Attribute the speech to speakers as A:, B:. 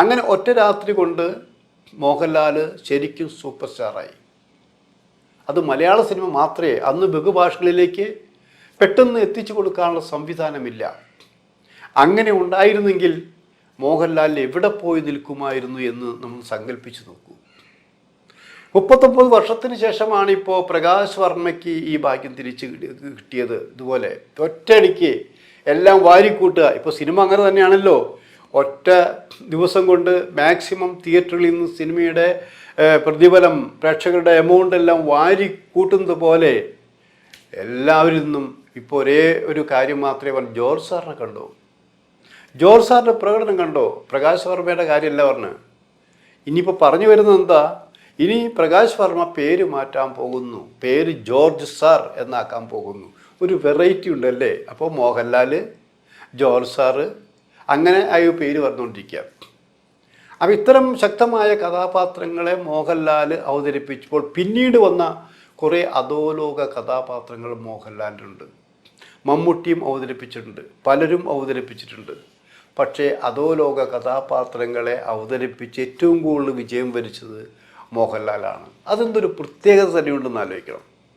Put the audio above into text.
A: അങ്ങനെ ഒറ്റ രാത്രി കൊണ്ട് മോഹൻലാൽ ശരിക്കും സൂപ്പർ സ്റ്റാറായി. അത് മലയാള സിനിമ മാത്രമേ, അന്ന് ബഹുഭാഷകളിലേക്ക് പെട്ടെന്ന് എത്തിച്ചു കൊടുക്കാനുള്ള സംവിധാനമില്ല. അങ്ങനെ ഉണ്ടായിരുന്നെങ്കിൽ മോഹൻലാൽ എവിടെ പോയി നിൽക്കുമായിരുന്നു എന്ന് നമ്മൾ സങ്കല്പിച്ച് നോക്കൂ. 39 വർഷത്തിന് ശേഷമാണ് ഇപ്പോൾ പ്രകാശ് വർമ്മയ്ക്ക് ഈ ഭാഗ്യം തിരിച്ച് കിട്ടിയത്. ഇതുപോലെ ഒറ്റയടിക്ക് എല്ലാം വാരിക്കൂട്ടുക. ഇപ്പോൾ സിനിമ അങ്ങനെ തന്നെയാണല്ലോ. ഒറ്റ ദിവസം കൊണ്ട് മാക്സിമം തിയേറ്ററുകളിൽ നിന്ന് സിനിമയുടെ പ്രതിഫലം, പ്രേക്ഷകരുടെ എമൗണ്ട് എല്ലാം വാരി കൂട്ടുന്നത് പോലെ എല്ലാവരിൽ നിന്നും ഇപ്പോൾ ഒരേ ഒരു കാര്യം മാത്രമേ പറഞ്ഞു. ജോർജ് സാറിനെ കണ്ടോ? ജോർജ് സാറിൻ്റെ പ്രകടനം കണ്ടോ? പ്രകാശ് വർമ്മയുടെ കാര്യമല്ല പറഞ്ഞ്. ഇനിയിപ്പോൾ പറഞ്ഞു വരുന്നത് എന്താ? ഇനി പ്രകാശ് വർമ്മ പേര് മാറ്റാൻ പോകുന്നു. പേര് ജോർജ് സാർ എന്നാക്കാൻ പോകുന്നു. ഒരു വെറൈറ്റി ഉണ്ടല്ലേ. അപ്പോൾ മോഹൻലാൽ, ജോർജ് സാറ്, അങ്ങനെ ആ പേര് പറഞ്ഞുകൊണ്ടിരിക്കുക. അപ്പോൾ ഇത്തരം ശക്തമായ കഥാപാത്രങ്ങളെ മോഹൻലാൽ അവതരിപ്പിച്ചപ്പോൾ പിന്നീട് വന്ന കുറേ അധോലോക കഥാപാത്രങ്ങൾ മോഹൻലാലിനുണ്ട്. മമ്മൂട്ടിയും അവതരിപ്പിച്ചിട്ടുണ്ട്, പലരും അവതരിപ്പിച്ചിട്ടുണ്ട്. പക്ഷേ അധോലോക കഥാപാത്രങ്ങളെ അവതരിപ്പിച്ച് ഏറ്റവും കൂടുതൽ വിജയം വരിച്ചത് മോഹൻലാലാണ്. അതെന്തൊരു പ്രത്യേകത തന്നെയുണ്ടെന്ന് ആലോചിക്കണം.